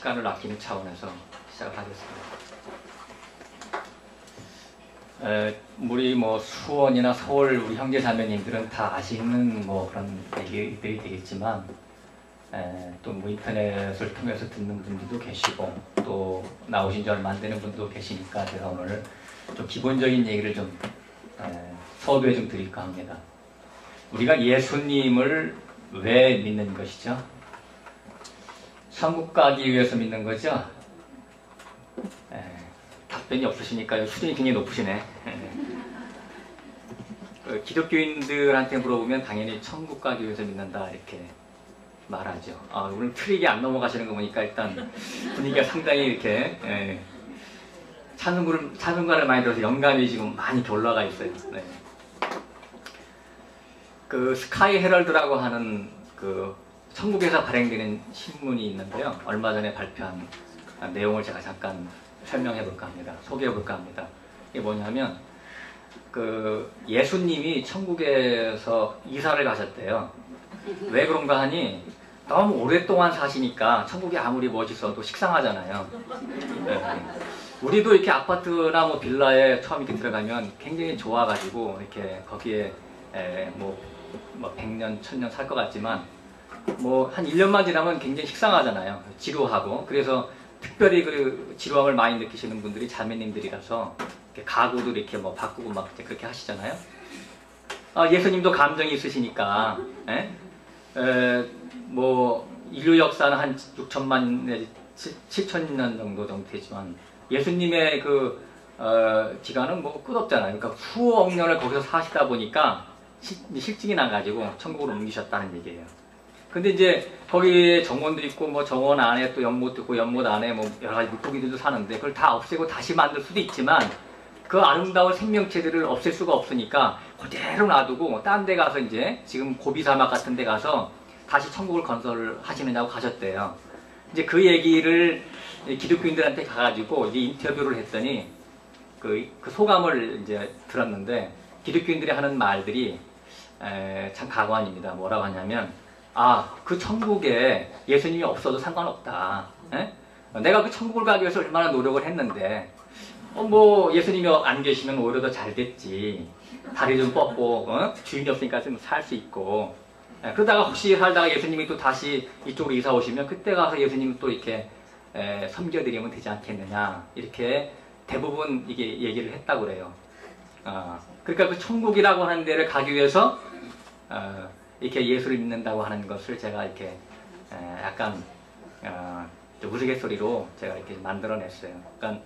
시간을 아끼는 차원에서 시작을 하겠습니다. 우리 뭐 수원이나 서울 우리 형제 자매님들은 다 아시는 뭐 그런 얘기들이 되겠지만, 또 뭐 인터넷을 통해서 듣는 분들도 계시고 또 나오신 지 얼마 안 되는 분도 계시니까 제가 오늘 좀 기본적인 얘기를 좀 서두에 좀 드릴까 합니다. 우리가 예수님을 왜 믿는 것이죠? 천국 가기 위해서 믿는 거죠? 답변이 없으시니까요. 수준이 굉장히 높으시네. 기독교인들한테 물어보면 당연히 천국 가기 위해서 믿는다 이렇게 말하죠. 오늘 트릭이 안 넘어가시는 거 보니까 일단 분위기가 상당히 이렇게 찬송가를 많이 들어서 영감이 지금 많이 올라가 있어요. 네. 그 스카이 헤럴드라고 하는 그 천국에서 발행되는 신문이 있는데요. 얼마 전에 발표한 내용을 제가 잠깐 설명해 볼까 합니다. 소개해 볼까 합니다. 이게 뭐냐면 그 예수님이 천국에서 이사를 가셨대요. 왜 그런가 하니 너무 오랫동안 사시니까 천국이 아무리 멋있어도 식상하잖아요. 네. 우리도 이렇게 아파트나 뭐 빌라에 처음 이렇게 들어가면 굉장히 좋아가지고 이렇게 거기에 뭐 100년, 1000년 살 것 같지만 뭐 한 1년만 지나면 굉장히 식상하잖아요. 지루하고. 그래서 특별히 그 지루함을 많이 느끼시는 분들이 자매님들이라서 이렇게 가구도 이렇게 뭐 바꾸고 막 그렇게 하시잖아요. 예수님도 감정이 있으시니까 뭐 인류 역사는 한 6천만 내지 7천년 정도 되지만 예수님의 그 기간은 뭐 끝없잖아요. 그러니까 수억 년을 거기서 사시다 보니까 실증이 나가지고 천국으로 옮기셨다는 얘기예요. 근데 이제 거기에 정원도 있고 뭐 정원 안에 또 연못도 있고 연못 안에 뭐 여러 가지 물고기들도 사는데 그걸 다 없애고 다시 만들 수도 있지만 그 아름다운 생명체들을 없앨 수가 없으니까 그대로 놔두고 딴 데 가서 이제 지금 고비 사막 같은 데 가서 다시 천국을 건설하시느냐고 가셨대요. 이제 그 얘기를 기독교인들한테 가가지고 이제 인터뷰를 했더니 그 소감을 이제 들었는데 기독교인들이 하는 말들이 참 가관입니다. 뭐라고 하냐면 그 천국에 예수님이 없어도 상관없다. 내가 그 천국을 가기 위해서 얼마나 노력을 했는데 뭐 예수님이 안 계시면 오히려 더 잘 됐지. 다리 좀 뻗고 주인이 없으니까 좀 살 수 있고 그러다가 혹시 살다가 예수님이 또 다시 이쪽으로 이사 오시면 그때 가서 예수님 또 이렇게 섬겨드리면 되지 않겠느냐 이렇게 대부분 이게 얘기를 했다고 그래요. 그러니까 그 천국이라고 하는 데를 가기 위해서 이렇게 예수를 믿는다고 하는 것을 제가 이렇게 약간 우스갯소리로 제가 이렇게 만들어냈어요. 그러니까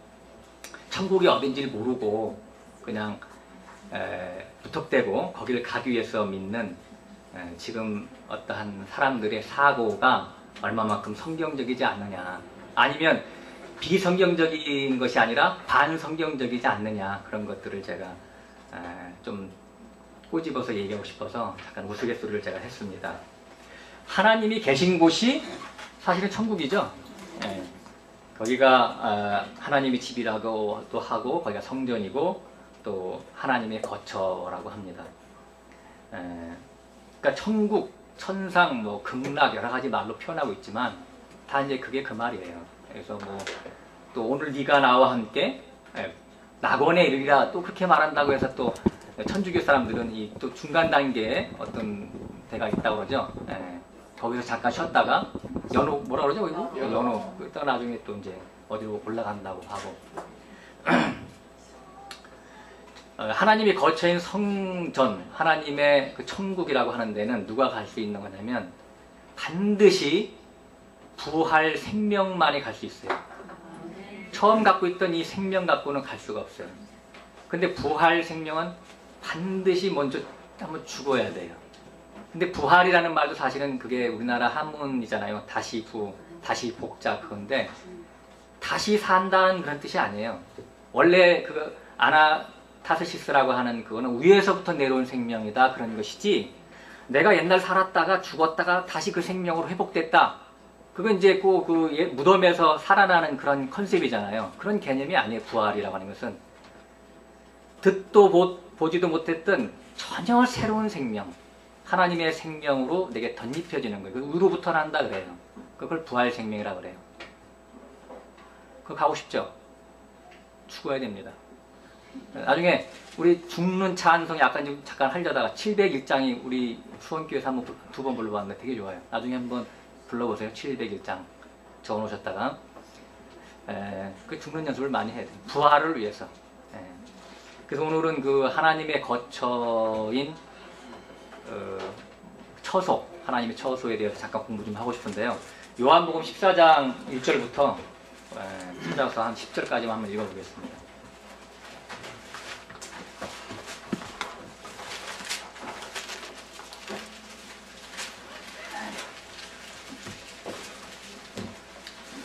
천국이 어딘지를 모르고 그냥 무턱대고 거기를 가기 위해서 믿는 지금 어떠한 사람들의 사고가 얼마만큼 성경적이지 않느냐, 아니면 비성경적인 것이 아니라 반성경적이지 않느냐, 그런 것들을 제가 좀 꼬집어서 얘기하고 싶어서 잠깐 우스갯소리를 제가 했습니다. 하나님이 계신 곳이 사실은 천국이죠. 거기가 하나님의 집이라고도 하고 거기가 성전이고 또 하나님의 거처라고 합니다. 그러니까 천국, 천상, 뭐 극락 여러 가지 말로 표현하고 있지만 다 이제 그게 그 말이에요. 그래서 뭐 또 오늘 네가 나와 함께 낙원에 이르리라 또 그렇게 말한다고 해서 또 천주교 사람들은 이 또 중간 단계에 어떤 데가 있다고 그러죠. 거기서 잠깐 쉬었다가 연호 뭐라 그러죠? 연호 그러다가 나중에 또 이제 어디로 올라간다고 하고 하나님이 거처인 성전, 하나님의 그 천국이라고 하는 데는 누가 갈 수 있는 거냐면 반드시 부활 생명만이 갈 수 있어요. 처음 갖고 있던 이 생명 갖고는 갈 수가 없어요. 근데 부활 생명은 반드시 먼저 한번 죽어야 돼요. 근데 부활이라는 말도 사실은 그게 우리나라 한문이잖아요. 다시 다시 복자 그건데 다시 산다는 그런 뜻이 아니에요. 원래 그 아나타르시스라고 하는 그거는 위에서부터 내려온 생명이다 그런 것이지 내가 옛날 살았다가 죽었다가 다시 그 생명으로 회복됐다. 그건 이제 그 무덤에서 살아나는 그런 컨셉이잖아요. 그런 개념이 아니에요. 부활이라고 하는 것은 듣도 보지도 못했던 전혀 새로운 생명, 하나님의 생명으로 내게 덧입혀지는 거예요. 위로부터 난다 그래요. 그걸 부활 생명이라고 그래요. 그거 가고 싶죠? 죽어야 됩니다. 나중에 우리 죽는 찬송이 아까 좀 잠깐 하려다가 701장이 우리 수원교회에서 한번 두 번 불러봤는데 되게 좋아요. 나중에 한번 불러보세요. 701장 적어놓으셨다가 그 죽는 연습을 많이 해야 돼요. 부활을 위해서. 그래서 오늘은 그 하나님의 거처인 처소, 하나님의 처소에 대해서 잠깐 공부 좀 하고 싶은데요. 요한복음 14장 1절부터 찾아서 한 10절까지만 한번 읽어보겠습니다.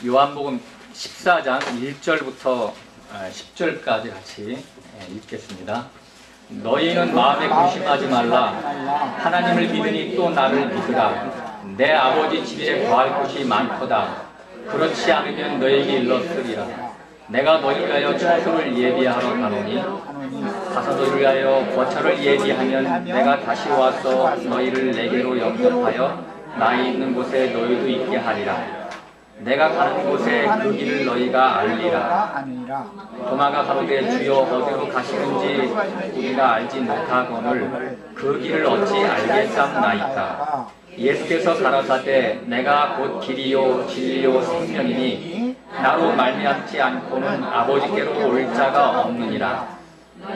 요한복음 14장 1절부터 10절까지 같이 읽겠습니다. 너희는 마음에 근심하지 말라. 하나님을 믿으니 또 나를 믿으라. 내 아버지 집에 거할 곳이 많도다. 그렇지 않으면 너희에게 일렀으리라. 내가 너희를 위하여 처소를 예비하러 가노니 가서 너희를 위하여 거처를 예비하면 내가 다시 와서 너희를 내게로 영접하여 나의 있는 곳에 너희도 있게 하리라. 내가 가는 곳에 그 길을 너희가 알리라. 도마가 가로되 주여 어디로 가시는지 우리가 알지 못하거늘 그 길을 어찌 알겠사옵나이까. 예수께서 가라사대 내가 곧 길이요 진리요 생명이니 나로 말미암지 않고는 아버지께로 올 자가 없느니라.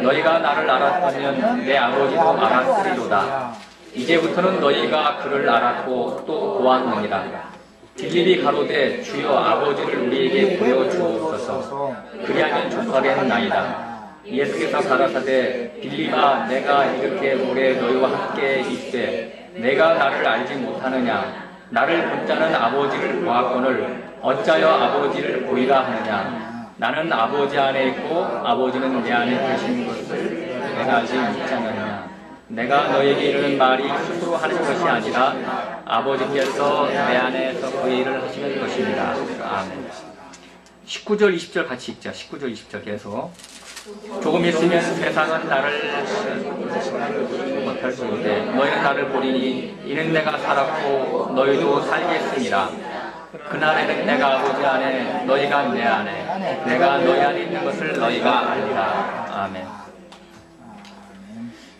너희가 나를 알았다면 내 아버지도 알았으리로다. 이제부터는 너희가 그를 알았고 또 보았느니라. 빌립이 가로되 주여 아버지를 우리에게 보여주옵소서. 그리하면 족하겠나이다. 예수께서 가라사대 빌립아 내가 이렇게 오래 너희와 함께 있되 내가 나를 알지 못하느냐. 나를 본 자는 아버지를 보았거늘 어찌하여 아버지를 보이라 하느냐. 나는 아버지 안에 있고 아버지는 내 안에 계신 것을 내가 알지 못하느냐. 내가 너에게 이르는 말이 스스로 하는 것이 아니라 아버지께서 내 안에서 그 일을 하시는 것입니다. 아멘. 19절 20절 같이 읽자. 19절 20절 계속. 조금 있으면 세상은 나를 못할지로되 너희는 나를 보리니 이는 내가 살았고 너희도 살겠으니라. 그날에는 내가 아버지 안에 너희가 내 안에 내가 너희 안에 있는 것을 너희가 알리라. 아멘.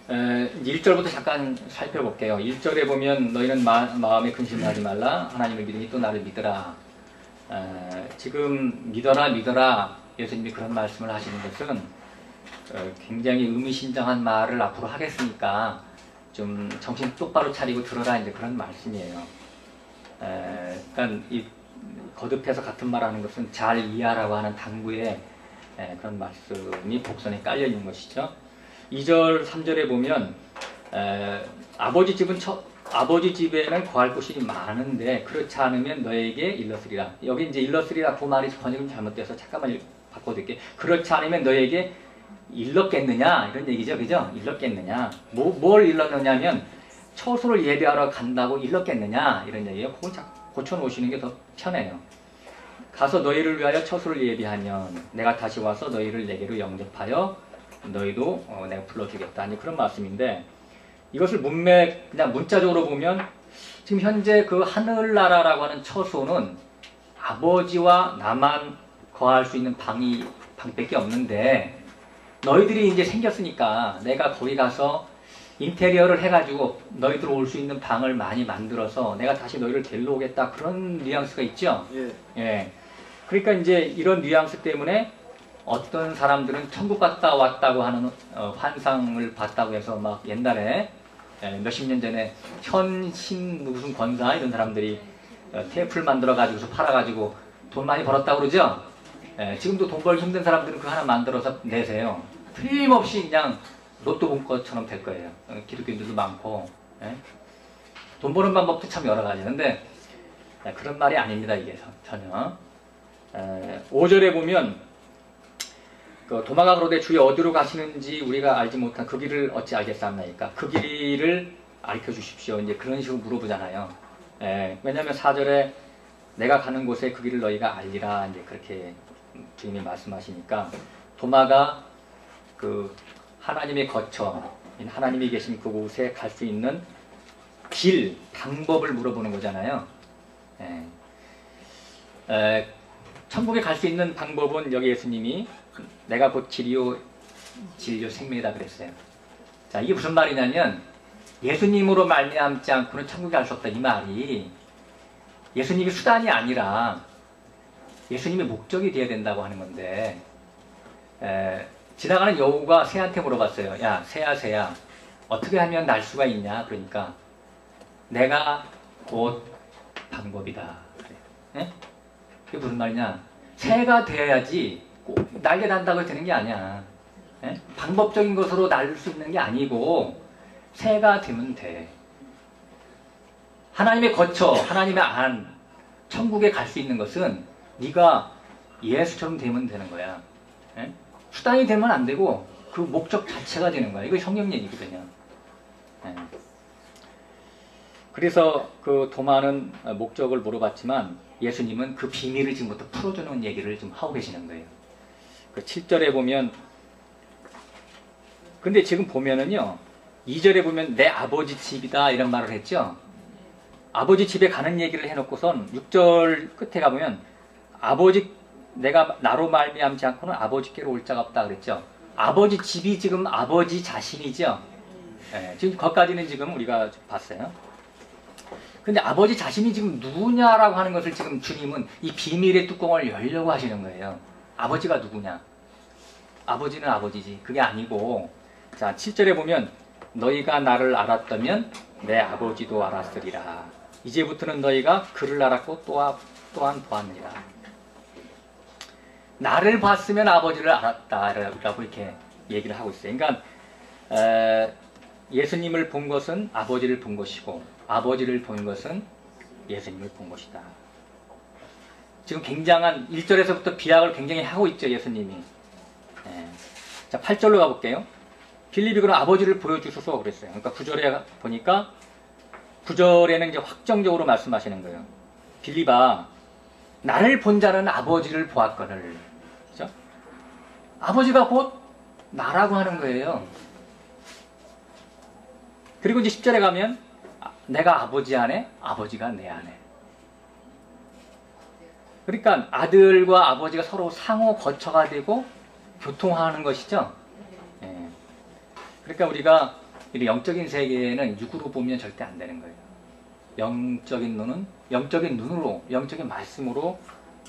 1절부터 잠깐 살펴볼게요. 1절에 보면 너희는 마음에 근심하지 말라. 하나님을 믿으니 또 나를 믿으라. 지금 믿어라 예수님이 그런 말씀을 하시는 것은 굉장히 의미심장한 말을 앞으로 하겠으니까 좀 정신 똑바로 차리고 들어라 이제 그런 말씀이에요. 그러니까 이 거듭해서 같은 말하는 것은 잘 이해하라고 하는 당부의 그런 말씀이 복선에 깔려 있는 것이죠. 2절, 3절에 보면 아버지 집에는 거할 곳이 많은데 그렇지 않으면 너에게 일렀으리라. 여기 이제 일렀으리라 그 말이 번역이 잘못돼서 잠깐만 바꿔드릴게요. 그렇지 않으면 너에게 일렀겠느냐 이런 얘기죠, 그죠? 일렀겠느냐. 뭘 일렀느냐면 처소를 예배하러 간다고 일렀겠느냐 이런 얘기예요. 그건 고쳐놓으시는 게 더 편해요. 가서 너희를 위하여 처소를 예비하면 내가 다시 와서 너희를 내게로 영접하여 너희도 내가 불러주겠다. 그런 말씀인데 이것을 그냥 문자적으로 보면 지금 현재 그 하늘나라라고 하는 처소는 아버지와 나만 거할 수 있는 방밖에 없는데 너희들이 이제 생겼으니까 내가 거기 가서 인테리어를 해가지고 너희들 올 수 있는 방을 많이 만들어서 내가 다시 너희를 데리러 오겠다. 그런 뉘앙스가 있죠. 예. 그러니까 이제 이런 뉘앙스 때문에 어떤 사람들은 천국 갔다 왔다고 하는 환상을 봤다고 해서 막 옛날에 몇십 년 전에 현신 무슨 권사 이런 사람들이 테이프를 만들어 가지고서 팔아 가지고 돈 많이 벌었다고 그러죠. 지금도 돈 벌기 힘든 사람들은 그 하나 만들어서 내세요. 틀림없이 그냥 로또 본 것처럼 될 거예요. 기독교인들도 많고 돈 버는 방법도 참 여러 가지. 근데 그런 말이 아닙니다. 이게 전혀. 5절에 보면 그 도마가 그러되 주여 어디로 가시는지 우리가 알지 못한 그 길을 어찌 알겠사옵나이까. 그 길을 알려 주십시오. 이제 그런 식으로 물어보잖아요. 왜냐하면 4절에 내가 가는 곳에 그 길을 너희가 알리라 이제 그렇게 주님이 말씀하시니까 도마가 그 하나님의 거처, 하나님이 계신 그곳에 갈 수 있는 방법을 물어보는 거잖아요. 천국에 갈 수 있는 방법은 여기 예수님이 내가 곧 길이요 진리요 생명이다 그랬어요. 자, 이게 무슨 말이냐면 예수님으로 말미암지 않고는 천국에 갈 수 없다 이 말이 예수님이 수단이 아니라 예수님이 목적이 되어야 된다고 하는 건데 지나가는 여우가 새한테 물어봤어요. 야, 새야 어떻게 하면 날 수가 있냐? 그러니까 내가 곧 방법이다. 그래. 예? 그게 무슨 말이냐? 새가 돼야지 꼭 날개 단다고 되는 게 아니야. 예? 방법적인 것으로 날 수 있는 게 아니고 새가 되면 돼. 하나님의 거처, 하나님의 안, 천국에 갈 수 있는 것은 네가 예수처럼 되면 되는 거야. 예? 수단이 되면 안 되고 그 목적 자체가 되는 거야. 이거 성경 얘기거든요. 예. 그래서 그 도마는 목적을 물어봤지만 예수님은 그 비밀을 지금부터 풀어주는 얘기를 좀 하고 계시는 거예요. 그 7절에 보면 근데 지금 보면은요 2절에 보면 내 아버지 집이다 이런 말을 했죠. 아버지 집에 가는 얘기를 해놓고선 6절 끝에 가보면 아버지 내가 나로 말미암지 않고는 아버지께로 올 자가 없다 그랬죠. 아버지 집이 지금 아버지 자신이죠. 네, 지금 거기까지는 지금 우리가 봤어요. 근데 아버지 자신이 지금 누구냐라고 하는 것을 지금 주님은 이 비밀의 뚜껑을 열려고 하시는 거예요. 아버지가 누구냐? 아버지는 아버지지. 그게 아니고 자 7절에 보면 너희가 나를 알았다면 내 아버지도 알았으리라. 이제부터는 너희가 그를 알았고 또한 보았느니라. 나를 봤으면 아버지를 알았다라고 이렇게 얘기를 하고 있어요. 그러니까 예수님을 본 것은 아버지를 본 것이고 아버지를 본 것은 예수님을 본 것이다. 지금 굉장한 1절에서부터 비약을 굉장히 하고 있죠. 예수님이. 자 8절로 가볼게요. 빌립이 그럼 아버지를 보여주소서 그랬어요. 그러니까 9절에 보니까 9절에는 이제 확정적으로 말씀하시는 거예요. 빌립아 나를 본 자는 아버지를 보았거늘. 그죠? 아버지가 곧 나라고 하는 거예요. 그리고 이제 10절에 가면 내가 아버지 안에 아버지가 내 안에. 그러니까 아들과 아버지가 서로 상호 거처가 되고 교통하는 것이죠. 예. 그러니까 우리가 영적인 세계에는 육으로 보면 절대 안 되는 거예요. 영적인 눈은 영적인 눈으로, 영적인 말씀으로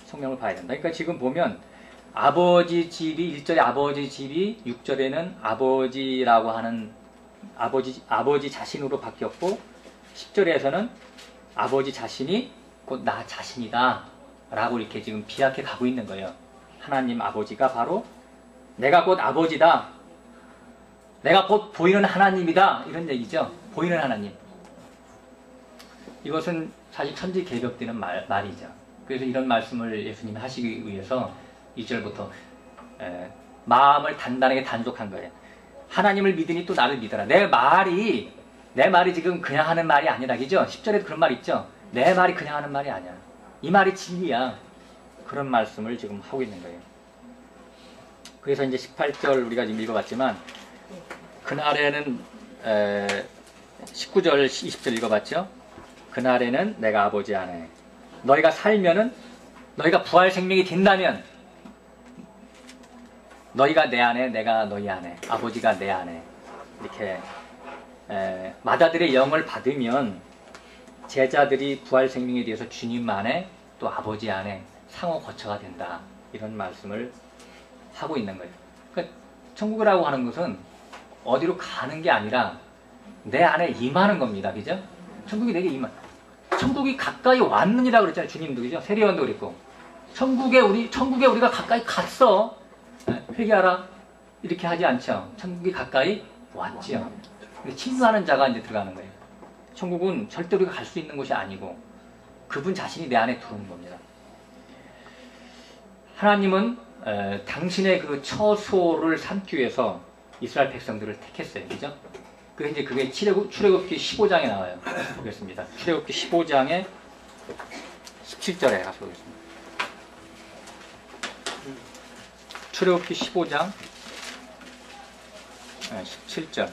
성경을 봐야 된다. 그러니까 지금 보면 아버지 집이 1절에 아버지 집이 6절에는 아버지라고 하는 아버지 자신으로 바뀌었고 10절에서는 아버지 자신이 곧 나 자신이다 라고 이렇게 지금 비약해 가고 있는 거예요. 하나님 아버지가 바로 내가 곧 아버지다. 내가 곧 보이는 하나님이다. 이런 얘기죠. 보이는 하나님. 이것은 사실 천지개벽되는 말이죠. 그래서 이런 말씀을 예수님이 하시기 위해서 2절부터 마음을 단단하게 단속한 거예요. 하나님을 믿으니 또 나를 믿어라. 내 말이 지금 그냥 하는 말이 아니라, 그죠? 10절에도 그런 말 있죠? 내 말이 그냥 하는 말이 아니야. 이 말이 진리야. 그런 말씀을 지금 하고 있는 거예요. 그래서 이제 18절 우리가 지금 읽어봤지만, 그날에는, 19절, 20절 읽어봤죠? 그날에는 내가 아버지 안에, 너희가 살면은, 너희가 부활 생명이 된다면, 너희가 내 안에, 내가 너희 안에, 아버지가 내 안에, 이렇게, 마다들의 영을 받으면 제자들이 부활 생명에 대해서 주님 안에 또 아버지 안에 상호 거처가 된다. 이런 말씀을 하고 있는 거예요. 그러니까 천국이라고 하는 것은 어디로 가는 게 아니라 내 안에 임하는 겁니다. 그죠? 천국이 내게 천국이 가까이 왔느니라 그랬잖아요. 주님도 그죠? 세례요한도 그랬고. 천국에 우리가 가까이 갔어. 회개하라. 이렇게 하지 않죠. 천국이 가까이 왔지요. 침수하는 자가 이제 들어가는 거예요. 천국은 절대 우리가 갈 수 있는 곳이 아니고 그분 자신이 내 안에 들어오는 겁니다. 하나님은 당신의 그 처소를 삼기 위해서 이스라엘 백성들을 택했어요. 그죠? 그게 출애굽기 15장에 나와요. 보겠습니다. 출애굽기 15장에 17절에 가서 보겠습니다. 출애굽기 15장 17절.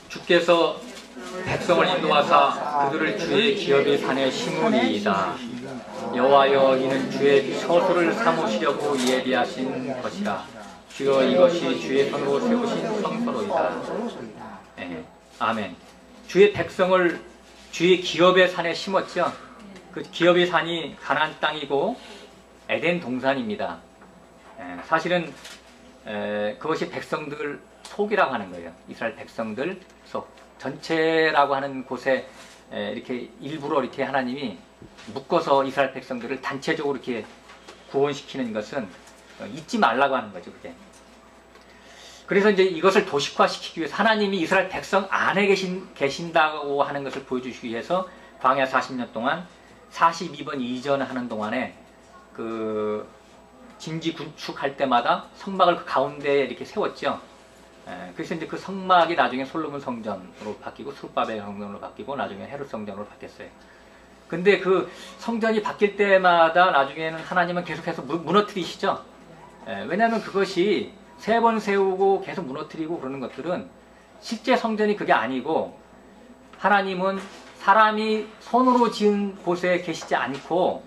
주께서 백성을 인도하사 그들을 주의 기업의 산에 심으리이다. 여호와여, 이는 주의 처소를 삼으시려고 예비하신 것이라. 주여, 이것이 주의 손으로 세우신 성소로이다. 네. 아멘. 주의 백성을 주의 기업의 산에 심었죠. 그 기업의 산이 가나안 땅이고 에덴 동산입니다. 사실은 그것이 백성들 속이라고 하는 거예요. 이스라엘 백성들 속. 전체라고 하는 곳에 이렇게 일부러 이렇게 하나님이 묶어서 이스라엘 백성들을 단체적으로 이렇게 구원시키는 것은 잊지 말라고 하는 거죠, 그게. 그래서 이제 이것을 도식화시키기 위해서 하나님이 이스라엘 백성 안에 계신다고 하는 것을 보여주시기 위해서 광야 40년 동안 42번 이전하는 동안에 그 진지 군축할 때마다 성막을 그 가운데에 이렇게 세웠죠. 그래서 이제 그 성막이 나중에 솔로몬 성전으로 바뀌고 스룹바벨 성전으로 바뀌고 나중에 헤롯 성전으로 바뀌었어요. 근데 그 성전이 바뀔 때마다 나중에는 하나님은 계속해서 무너뜨리시죠. 왜냐하면 그것이 3번 세우고 계속 무너뜨리고 그러는 것들은 실제 성전이 그게 아니고 하나님은 사람이 손으로 지은 곳에 계시지 않고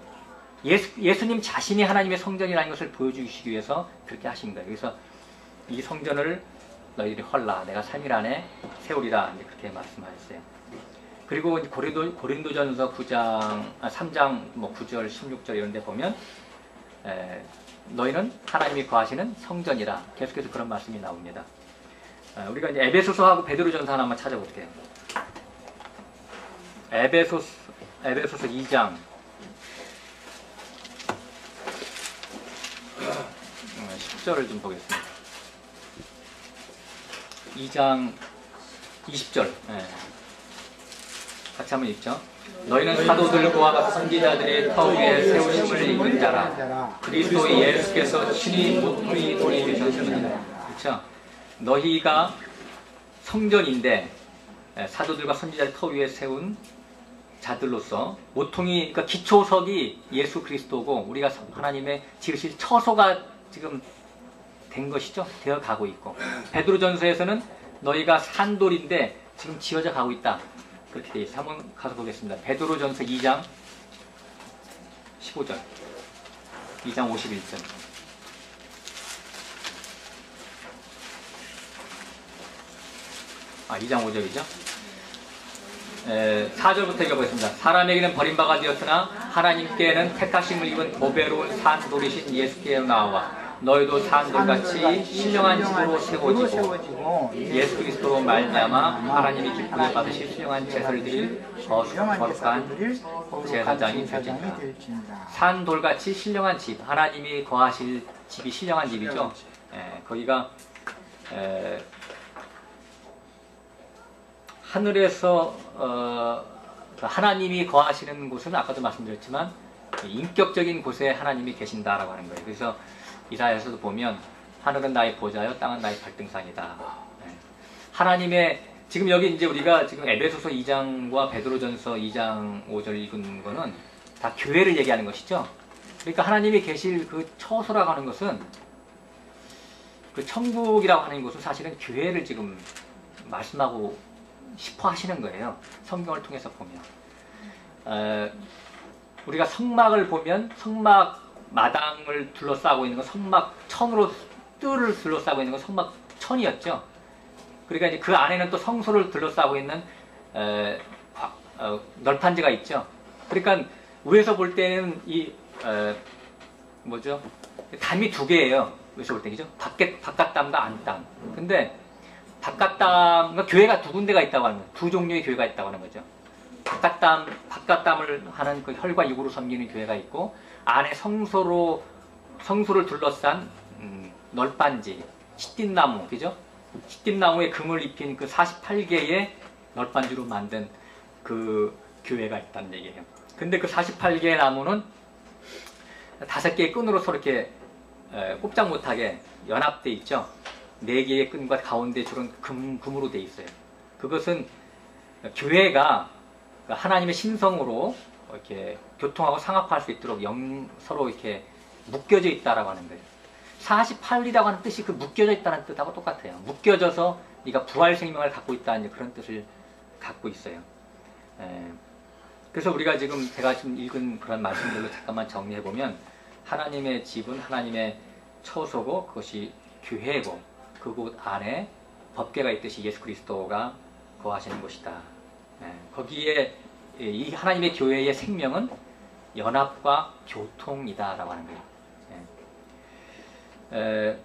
예수님 자신이 하나님의 성전이라는 것을 보여주시기 위해서 그렇게 하신 거예요. 그래서 이 성전을 너희들이 헐라, 내가 3일 안에 세우리라, 이제 그렇게 말씀하셨어요. 그리고 고린도전서 3장 9절, 16절 이런 데 보면 너희는 하나님이 거하시는 성전이라, 계속해서 그런 말씀이 나옵니다. 우리가 이제 에베소서하고 베드로전서 하나만 찾아볼게요. 에베소서 2장 10절을 좀 보겠습니다. 2장 20절. 같이 한번 읽죠. 너희는 사도들과 선지자들의 터 위에 세우심을 입은 자라. 그리스도 예수께서 친히 모퉁이 돌이 되셨습니다. 그렇죠? 너희가 성전인데 사도들과 선지자의 터 위에 세운 자들로서 모퉁이, 그러니까 기초석이 예수 그리스도고 우리가 하나님의 지으실 처소가 지금 된 것이죠. 되어 가고 있고, 베드로전서에서는 너희가 산돌인데 지금 지어져 가고 있다, 그렇게 되어 있어요. 한번 가서 보겠습니다. 베드로전서 2장 15절, 2장 51절. 아, 2장 5절이죠. 4절부터 읽어보겠습니다. 사람에게는 버림받아 되었으나 하나님께는 택하심을 입은 보배로운 산돌이신 예수께 나와 너희도 산돌같이 신령한 집으로 세워지고 예수 그리스도로 말미암아 하나님이 기쁘게 받으실 신령한 제사를 드릴 거룩한 제사장이 되리라. 산돌같이 신령한 집, 하나님이 거하실 집이 신령한 집이죠. 거기가 하늘에서 하나님이 거하시는 곳은 아까도 말씀드렸지만 인격적인 곳에 하나님이 계신다라고 하는 거예요. 그래서 이사야에서도 보면 하늘은 나의 보좌요, 땅은 나의 발등상이다. 하나님의, 지금 여기 이제 우리가 지금 에베소서 2장과 베드로전서 2장 5절 읽은 거는 다 교회를 얘기하는 것이죠. 그러니까 하나님이 계실 그 처소라고 하는 것은, 그 천국이라고 하는 것은 사실은 교회를 지금 말씀하고 싶어 하시는 거예요. 성경을 통해서 보면. 우리가 성막을 보면 성막 마당을 둘러싸고 있는 건 성막천으로, 뜰을 둘러싸고 있는 건 성막천이었죠. 그러니까 이제 그 안에는 또 성소를 둘러싸고 있는 널판지가 있죠. 그러니까 위에서 볼 때는 이 뭐죠? 담이 2개예요. 위에서 볼 때, 그죠? 바깥담과 안담. 근데 바깥담, 그러니까 교회가 2군데가 있다고 하는 거예요. 2 종류의 교회가 있다고 하는 거죠. 바깥담을 하는 그 혈과 육으로 섬기는 교회가 있고, 안에 성소를 둘러싼 널빤지, 시띠나무, 그죠? 시띠나무에 금을 입힌 그 48개의 널빤지로 만든 그 교회가 있다는 얘기예요. 근데 그 48개의 나무는 5개의 끈으로 서로 이렇게 꼼짝 못하게 연합돼 있죠. 4개의 끈과 가운데 줄은 금으로 돼 있어요. 그것은 교회가 하나님의 신성으로 이렇게 교통하고 상합할 수 있도록 서로 이렇게 묶여져 있다라고 하는 거예요. 48이라고 하는 뜻이 그 묶여져 있다는 뜻하고 똑같아요. 묶여져서 네가 부활 생명을 갖고 있다는 그런 뜻을 갖고 있어요. 그래서 우리가 지금 제가 지금 읽은 그런 말씀들로 잠깐만 정리해 보면 하나님의 집은 하나님의 처소고 그것이 교회고 그곳 안에 법궤가 있듯이 예수 그리스도가 거하시는 곳이다. 거기에 이 하나님의 교회의 생명은 연합과 교통이다라고 하는 거예요.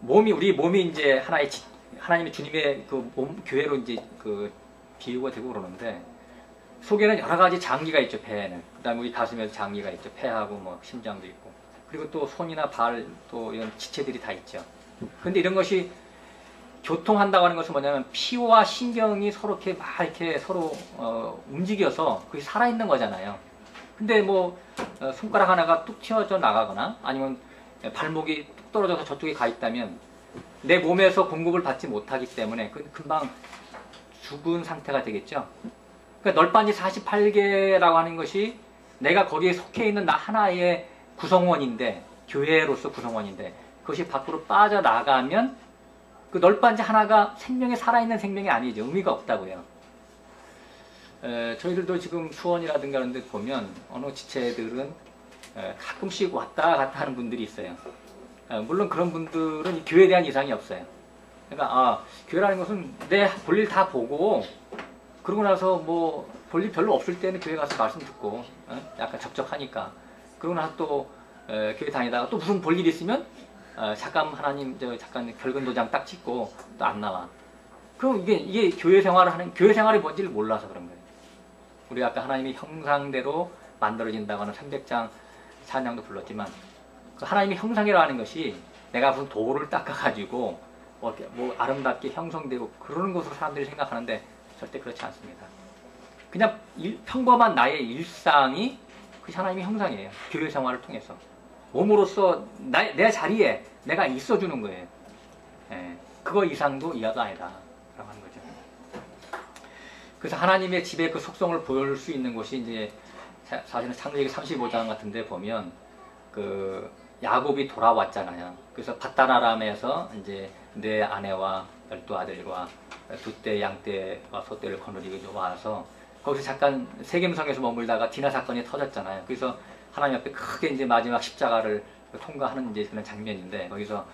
우리 몸이 이제 하나님의 주님의 그 몸, 교회로 이제 그 비유가 되고 그러는데 속에는 여러 가지 장기가 있죠. 배에는. 그다음에 우리 가슴에도 장기가 있죠. 폐하고 뭐 심장도 있고. 그리고 또 손이나 발 또 이런 지체들이 다 있죠. 근데 이런 것이 교통한다고 하는 것은 뭐냐면 피와 신경이 서로 이렇게 막 이렇게 서로 움직여서 그게 살아있는 거잖아요. 근데 뭐 손가락 하나가 뚝 튀어져 나가거나 아니면 발목이 뚝 떨어져서 저쪽에 가 있다면 내 몸에서 공급을 받지 못하기 때문에 금방 죽은 상태가 되겠죠. 그러니까 널빤지 48개라고 하는 것이 내가 거기에 속해 있는 나 하나의 구성원인데 교회로서 구성원인데 그것이 밖으로 빠져나가면 그 널빤지 하나가 생명에 살아있는 생명이 아니죠. 의미가 없다고요. 저희들도 지금 수원이라든가 그런 데 보면 어느 지체들은 가끔씩 왔다 갔다 하는 분들이 있어요. 물론 그런 분들은 교회에 대한 이상이 없어요. 그러니까 교회라는 것은 내 볼일 다 보고 그러고 나서 뭐 볼일 별로 없을 때는 교회 가서 말씀 듣고 약간 적적하니까 그러고 나서 또 교회 다니다가 또 무슨 볼일 있으면 잠깐 잠깐 결근 도장 딱 찍고 또 안 나와. 그럼 이게 교회 생활이 뭔지를 몰라서 그런 거예요. 우리 아까 하나님의 형상대로 만들어진다고 하는 300장 찬양도 불렀지만 그 하나님의 형상이라고 하는 것이 내가 무슨 도구를 닦아가지고 뭐 아름답게 형성되고 그러는 것으로 사람들이 생각하는데 절대 그렇지 않습니다. 그냥 평범한 나의 일상이 그 하나님의 형상이에요. 교회 생활을 통해서. 몸으로서 내 자리에 내가 있어주는 거예요. 그거 이상도 이하가 아니다. 라고 하는 거죠. 그래서 하나님의 집의 그 속성을 보여줄 수 있는 곳이 이제 사실은 창세기 35장 같은 데 보면 그 야곱이 돌아왔잖아요. 그래서 밧다나람에서 이제 내 아내와 12아들과 두떼, 양떼와 소떼를 거느리고 와서 거기서 잠깐 세겜성에서 머물다가 디나 사건이 터졌잖아요. 그래서 하나님 앞에 크게 이제 마지막 십자가를 통과하는 이제 그런 장면인데 거기서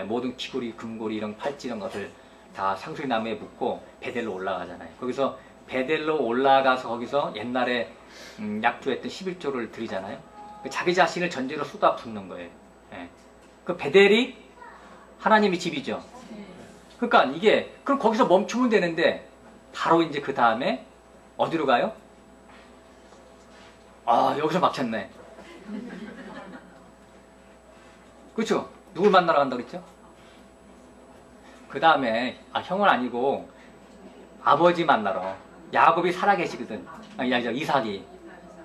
모든 귀고리, 금고리 이런 팔찌 이런 것을 다 상수리나무에 묶고 베델로 올라가잖아요. 거기서 베델로 올라가서 거기서 옛날에 약주했던 11조를 드리잖아요. 자기 자신을 전제로 쏟아 붓는 거예요. 그 베델이 하나님의 집이죠. 그러니까 그럼 거기서 멈추면 되는데 바로 이제 그 다음에 어디로 가요? 여기서 막혔네. 그렇죠? 누굴 만나러 간다고 그랬죠? 그 다음에 형은 아니고 아버지 만나러 야곱이 살아계시거든. 이삭이.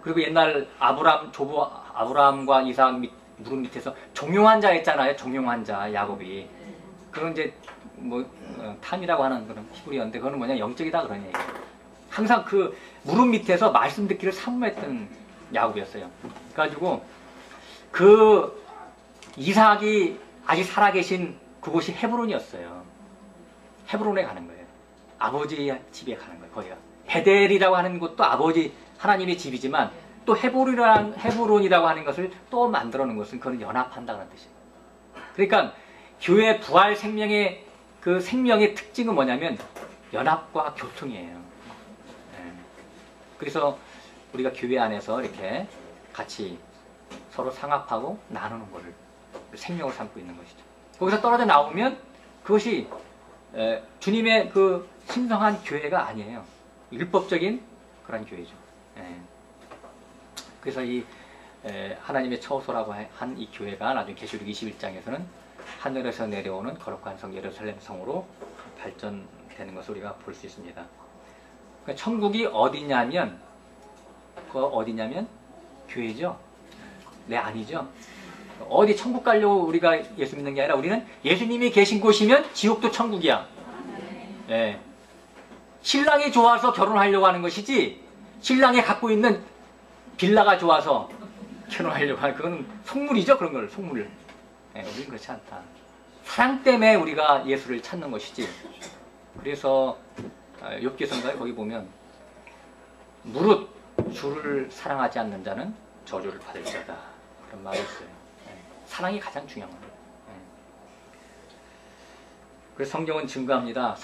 그리고 옛날 아브람과 이삭 무릎 밑에서 종용한 자 있잖아요. 종용한 자 야곱이. 그건 이제 뭐 탐이라고 하는 그런 히브리어인데 그거는 뭐냐 영적이다 그런 얘기예요. 항상 그 무릎 밑에서 말씀 듣기를 사모했던 야곱이었어요. 그래가지고 그 이삭이 아직 살아계신 그곳이 헤브론이었어요. 헤브론에 가는 거예요. 아버지 집에 가는 거예요. 거기가 베델이라고 하는 곳도 아버지 하나님의 집이지만 또 헤브론이라고 하는 것을 또 만들어 놓은 것은 그건 연합한다는 뜻이에요. 그러니까 교회 부활 생명의 그 생명의 특징은 뭐냐면 연합과 교통이에요. 그래서 우리가 교회 안에서 이렇게 같이 서로 상합하고 나누는 것을 생명을 삼고 있는 것이죠. 거기서 떨어져 나오면 그것이 주님의 그 신성한 교회가 아니에요. 율법적인 그런 교회죠. 그래서 이 하나님의 처소라고 한 이 교회가 나중에 계시록 21장에서는 하늘에서 내려오는 거룩한 성 예루살렘 성으로 발전되는 것을 우리가 볼 수 있습니다. 그러니까 천국이 어디냐면 교회죠. 네, 아니죠. 어디 천국 가려고 우리가 예수 믿는 게 아니라 우리는 예수님이 계신 곳이면 지옥도 천국이야. 신랑이 좋아서 결혼하려고 하는 것이지 신랑이 갖고 있는 빌라가 좋아서 결혼하려고 하는 그건 속물이죠. 그런 걸 속물. 우리는 그렇지 않다. 사랑 때문에 우리가 예수를 찾는 것이지. 그래서 욥기서인가요? 거기 보면 무릇 주를 사랑하지 않는 자는 저주를 받을 거다. 그런 말이 있어요. 사랑이 가장 중요한 겁니다. 그래서 성경은 증거합니다.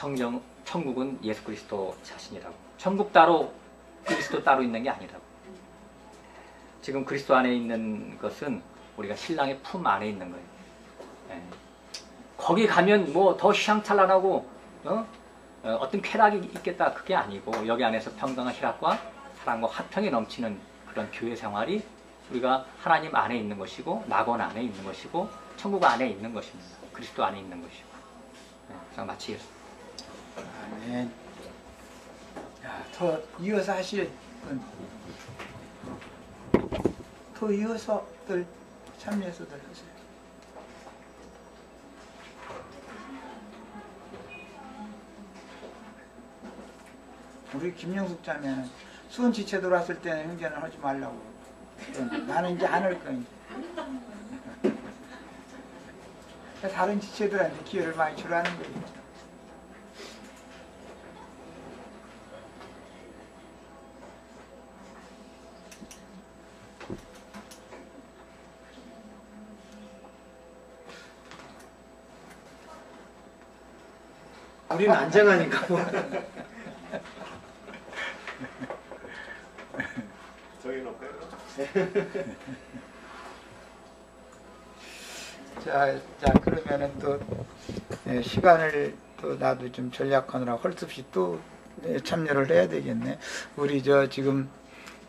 천국은 예수 그리스도 자신이라고. 천국 따로 그리스도 따로 있는 게 아니라고. 지금 그리스도 안에 있는 것은 우리가 신랑의 품 안에 있는 거예요. 거기 가면 뭐 더 휘황찬란하고 어떤 쾌락이 있겠다, 그게 아니고 여기 안에서 평강과 희락과 사랑과 화평이 넘치는 그런 교회 생활이 우리가 하나님 안에 있는 것이고 낙원 안에 있는 것이고 천국 안에 있는 것입니다. 그리스도 안에 있는 것이고. 자, 마치겠습니다. 네. 더 이어서 하실 분, 더 이어서들 참여해서들 하세요. 우리 김영숙 자매는 수은 지체 들어왔을 때는 형제는 하지 말라고. 나는 이제 안 할 거야. 다른 지체들한테 기회를 많이 주라는 거예요. 우리는 안정하니까 뭐. 저희는 없고요. 자 그러면은 또 시간을 또 나도 좀 전략하느라 헐섭시 또 참여를 해야 되겠네. 우리 지금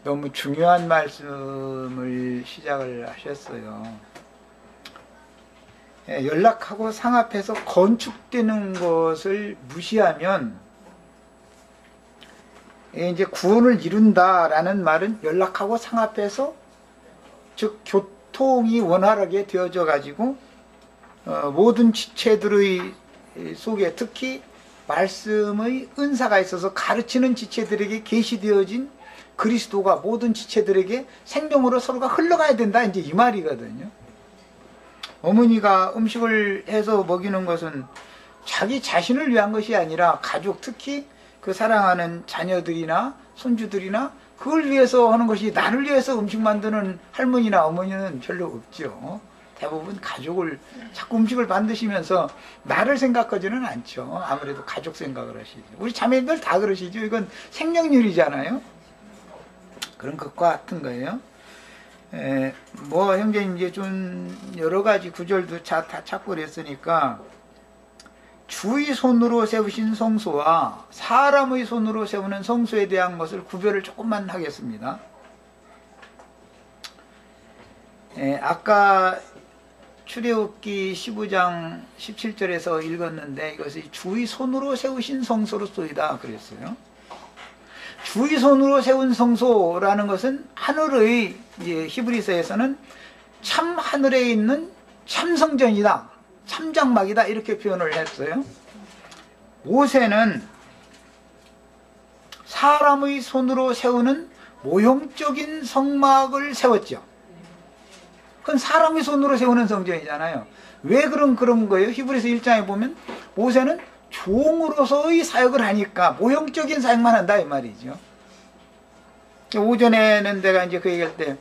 너무 중요한 말씀을 시작을 하셨어요. 연락하고 상합해서 건축되는 것을 무시하면 이제 구원을 이룬다라는 말은 연락하고 상합해서 즉 교통이 원활하게 되어져 가지고 모든 지체들의 속에 특히 말씀의 은사가 있어서 가르치는 지체들에게 계시되어진 그리스도가 모든 지체들에게 생명으로 서로가 흘러가야 된다, 이제 이 말이거든요. 어머니가 음식을 해서 먹이는 것은 자기 자신을 위한 것이 아니라 가족, 특히 그 사랑하는 자녀들이나 손주들이나 그걸 위해서 하는 것이, 나를 위해서 음식 만드는 할머니나 어머니는 별로 없죠. 대부분 가족을 자꾸 음식을 만드시면서 나를 생각하지는 않죠. 아무래도 가족 생각을 하시죠. 우리 자매들 다 그러시죠. 이건 생명률이잖아요. 그런 것과 같은 거예요. 뭐 형제님 이제 좀 여러 가지 구절도 다 찾고 그랬으니까, 주의 손으로 세우신 성소와 사람의 손으로 세우는 성소에 대한 것을 구별을 조금만 하겠습니다. 아까 출애굽기 15장 17절에서 읽었는데 이것이 주의 손으로 세우신 성소로소이다 그랬어요. 주의 손으로 세운 성소라는 것은 하늘의, 히브리서에서는 참 하늘에 있는 참성전이다, 참장막이다, 이렇게 표현을 했어요. 모세는 사람의 손으로 세우는 모형적인 성막을 세웠죠. 그건 사람의 손으로 세우는 성전이잖아요. 왜 그런 거예요? 히브리서 1장에 보면 모세는 종으로서의 사역을 하니까 모형적인 사역만 한다, 이 말이죠. 오전에는 내가 이제 그 얘기할 때,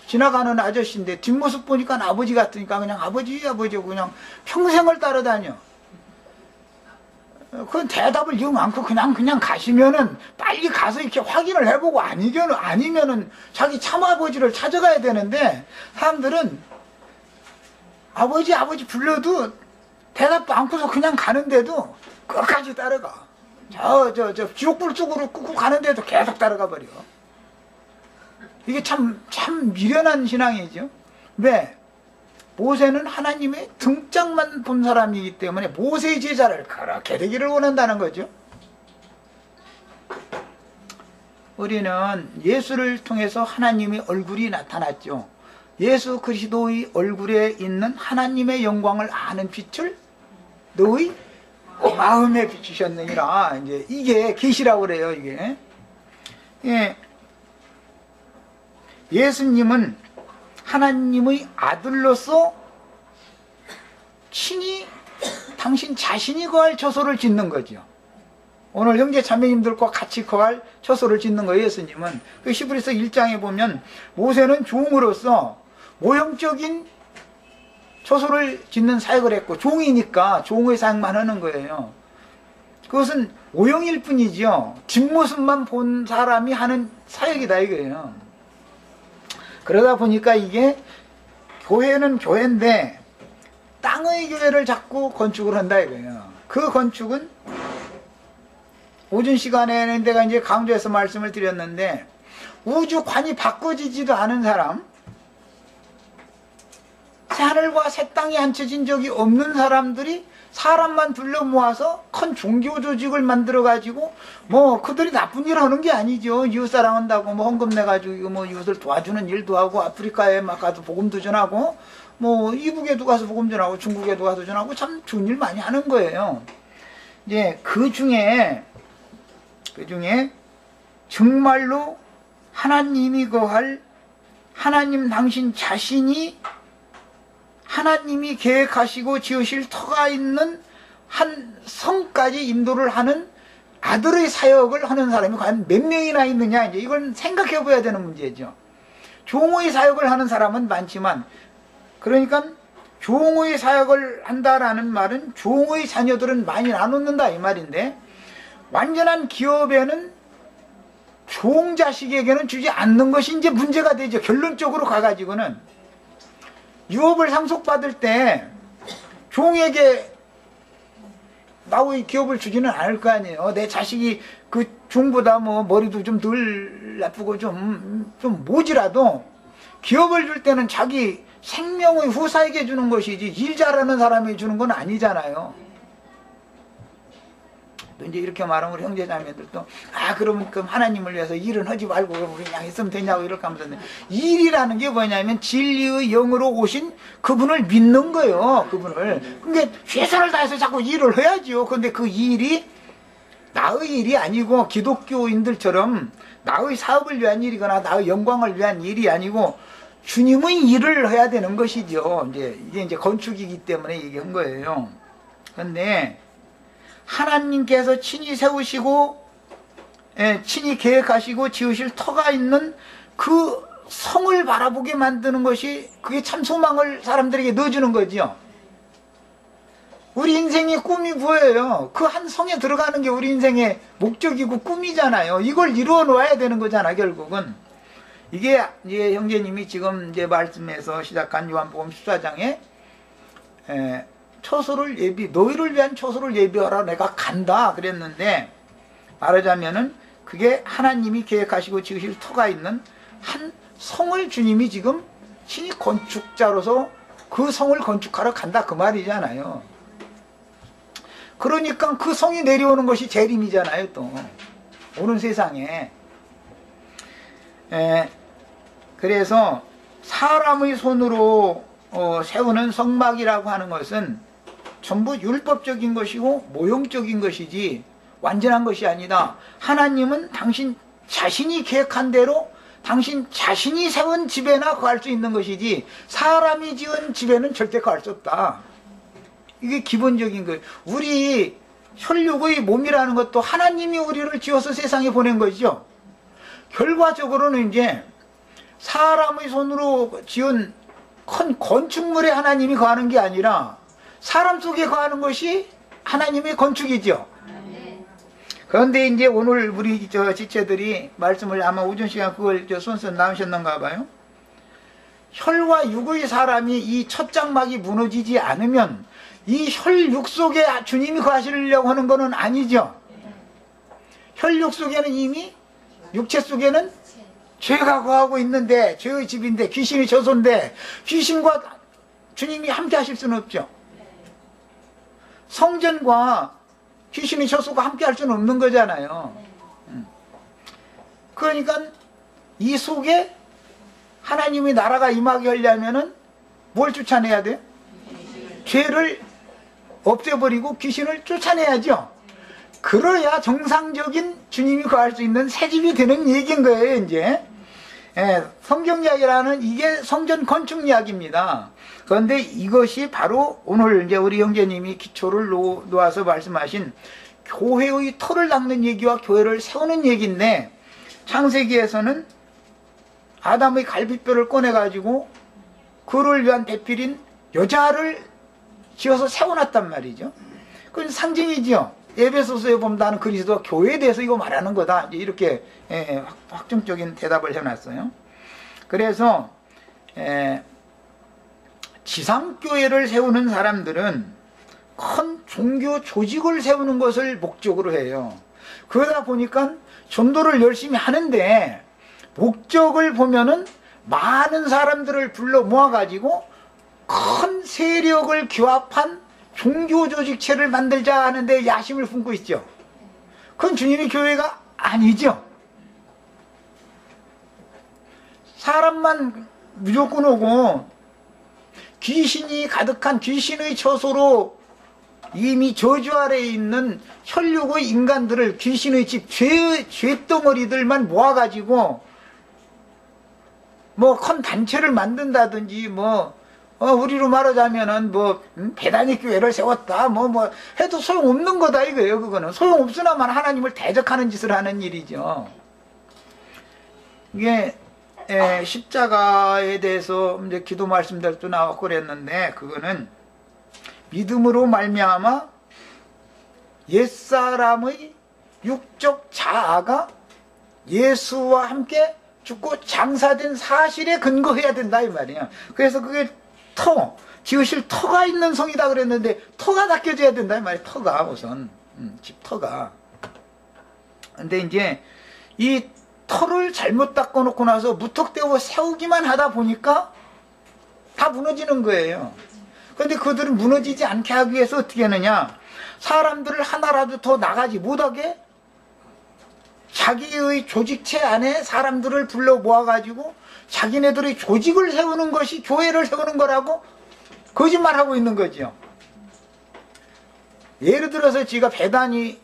지나가는 아저씨인데 뒷모습 보니까 아버지 같으니까 그냥 아버지고 그냥 평생을 따라다녀. 그건 대답을 영 않고 그냥 가시면은 빨리 가서 이렇게 확인을 해보고 아니면은 자기 참아버지를 찾아가야 되는데, 사람들은 아버지 불러도 대답도 않고서 그냥 가는데도 끝까지 따라가. 지옥불 쪽으로 끄고 가는데도 계속 따라가 버려. 이게 참 미련한 신앙이죠. 왜? 모세는 하나님의 등짝만 본 사람이기 때문에 모세의 제자를 그렇게 되기를 원한다는 거죠. 우리는 예수를 통해서 하나님의 얼굴이 나타났죠. 예수 그리스도의 얼굴에 있는 하나님의 영광을 아는 빛을 너희 마음에 비추셨느니라. 이제 이게 계시라고 그래요, 이게. 예수님은 하나님의 아들로서 친히 당신 자신이 거할 처소를 짓는 거죠. 오늘 형제 자매님들과 같이 거할 처소를 짓는 거예요. 예수님은 그 히브리서 1장에 보면 모세는 종으로서 모형적인 처소를 짓는 사역을 했고 종이니까 종의 사역만 하는 거예요. 그것은 모형일 뿐이죠. 뒷모습만 본 사람이 하는 사역이다 이거예요. 그러다 보니까 이게 교회는 교회인데 땅의 교회를 자꾸 건축을 한다 이거예요. 그 건축은 오전 시간에는 내가 이제 강조해서 말씀을 드렸는데 우주관이 바꿔지지도 않은 사람, 새하늘과 새 땅이 앉혀진 적이 없는 사람들이 사람만 둘러 모아서 큰 종교 조직을 만들어 가지고 뭐 그들이 나쁜 일을 하는 게 아니죠. 이웃 사랑한다고 뭐 헌금 내 가지고 뭐 이웃을 도와주는 일도 하고 아프리카에 막 가서 복음도 전하고 뭐 이북에도 가서 복음 전하고 중국에도 가서 전하고 참 좋은 일 많이 하는 거예요. 이제 그 중에 정말로 하나님이 거할 하나님 당신 자신이 하나님이 계획하시고 지으실 터가 있는 한 성까지 인도를 하는 아들의 사역을 하는 사람이 과연 몇 명이나 있느냐, 이제 이걸 생각해 봐야 되는 문제죠. 종의 사역을 하는 사람은 많지만, 그러니까 종의 사역을 한다라는 말은 종의 자녀들은 많이 안 얻는다 이 말인데, 완전한 기업에는 종 자식에게는 주지 않는 것이 이제 문제가 되죠. 결론적으로 가가지고는 유업을 상속받을 때 종에게 나의 기업을 주지는 않을 거 아니에요. 내 자식이 그 종보다 뭐 머리도 좀 덜 나쁘고 좀 모지라도 기업을 줄 때는 자기 생명의 후사에게 주는 것이지 일 잘하는 사람에게 주는 건 아니잖아요. 이제 이렇게 말하면 우리 형제자매들도 그러면 그럼 하나님을 위해서 일은 하지 말고 우리 그냥 있으면 되냐고 이렇게 하면서, 일이라는 게 뭐냐면 진리의 영으로 오신 그분을 믿는 거예요. 그분을. 그러니까 최선을 다해서 자꾸 일을 해야죠. 근데 그 일이 나의 일이 아니고 기독교인들처럼 나의 사업을 위한 일이거나 나의 영광을 위한 일이 아니고 주님의 일을 해야 되는 것이죠. 이게 이제 건축이기 때문에 얘기한 거예요. 근데 하나님께서 친히 세우시고 친히 계획하시고 지으실 터가 있는 그 성을 바라보게 만드는 것이, 그게 참 소망을 사람들에게 넣어주는 거죠. 우리 인생의 꿈이 뭐예요? 그 한 성에 들어가는 게 우리 인생의 목적이고 꿈이잖아요. 이걸 이루어 놓아야 되는 거잖아, 결국은. 이게 이제 형제님이 지금 이제 말씀에서 시작한 요한복음 14장에 처소를 너희를 위한 처소를 예비하라 내가 간다 그랬는데, 말하자면은 그게 하나님이 계획하시고 지으실 터가 있는 한 성을 주님이 지금 신이 건축자로서 그 성을 건축하러 간다 그 말이잖아요. 그러니까 그 성이 내려오는 것이 재림이잖아요. 또 오는 세상에. 그래서 사람의 손으로 세우는 성막이라고 하는 것은 전부 율법적인 것이고 모형적인 것이지 완전한 것이 아니다. 하나님은 당신 자신이 계획한 대로 당신 자신이 세운 집에나 거할 수 있는 것이지 사람이 지은 집에는 절대 거할 수 없다. 이게 기본적인 거예요. 우리 혈육의 몸이라는 것도 하나님이 우리를 지어서 세상에 보낸 거죠. 결과적으로는 이제 사람의 손으로 지은 큰 건축물에 하나님이 거하는 게 아니라 사람 속에 거하는 것이 하나님의 건축이죠. 그런데 이제 오늘 우리 지체들이 말씀을 아마 오전 시간 그걸 손수 나오셨는가 봐요. 혈과 육의 사람이 이 첫 장막이 무너지지 않으면 이 혈육 속에 주님이 거하시려고 하는 것은 아니죠. 혈육 속에는 이미 육체 속에는 죄가 거하고 있는데, 죄의 집인데, 귀신이 저소인데 귀신과 주님이 함께 하실 수는 없죠. 성전과 귀신이 저소가 함께 할 수는 없는 거잖아요. 그러니까 이 속에 하나님의 나라가 임하게 하려면은 뭘 쫓아내야 돼요? 죄를 없애버리고 귀신을 쫓아내야죠. 그래야 정상적인 주님이 거할 수 있는 새집이 되는 얘기인 거예요, 이제. 성경 이야기라는 이게 성전 건축 이야기입니다. 그런데 이것이 바로 오늘 이제 우리 형제님이 기초를 놓아서 말씀하신 교회의 터를 닦는 얘기와 교회를 세우는 얘기인데, 창세기에서는 아담의 갈비뼈를 꺼내가지고 그를 위한 배필인 여자를 지어서 세워놨단 말이죠. 그건 상징이죠. 에베소서에 보면 나는 그리스도와 교회에 대해서 이거 말하는 거다. 이렇게 확정적인 대답을 해놨어요. 그래서 지상교회를 세우는 사람들은 큰 종교 조직을 세우는 것을 목적으로 해요. 그러다 보니까 전도를 열심히 하는데 목적을 보면은 많은 사람들을 불러 모아가지고 큰 세력을 규합한 종교 조직체를 만들자 하는데 야심을 품고 있죠. 그건 주님의 교회가 아니죠. 사람만 무조건 오고 귀신이 가득한 귀신의 처소로 이미 저주 아래에 있는 혈육의 인간들을 귀신의 집 죄덩어리들만 모아가지고 뭐 큰 단체를 만든다든지 우리로 말하자면은 배단위 교회를 세웠다 해도 소용없는 거다 이거예요. 그거는 소용없으나만 하나님을 대적하는 짓을 하는 일이죠. 이게 십자가에 대해서 이제 기도 말씀들도 나왔고 그랬는데, 그거는 믿음으로 말미암아 옛사람의 육적 자아가 예수와 함께 죽고 장사된 사실에 근거해야 된다 이 말이에요. 그래서 그게 지으실 터가 있는 성이다 그랬는데 터가 닦여져야 된다 이 말이에요. 터가 우선 집 터가. 근데 이제 이 터를 잘못 닦아놓고 나서 무턱대고 세우기만 하다 보니까 다 무너지는 거예요. 그런데 그들은 무너지지 않게 하기 위해서 어떻게 하느냐, 사람들을 하나라도 더 나가지 못하게 자기의 조직체 안에 사람들을 불러 모아가지고 자기네들의 조직을 세우는 것이 교회를 세우는 거라고 거짓말하고 있는 거죠. 예를 들어서 지가 배단위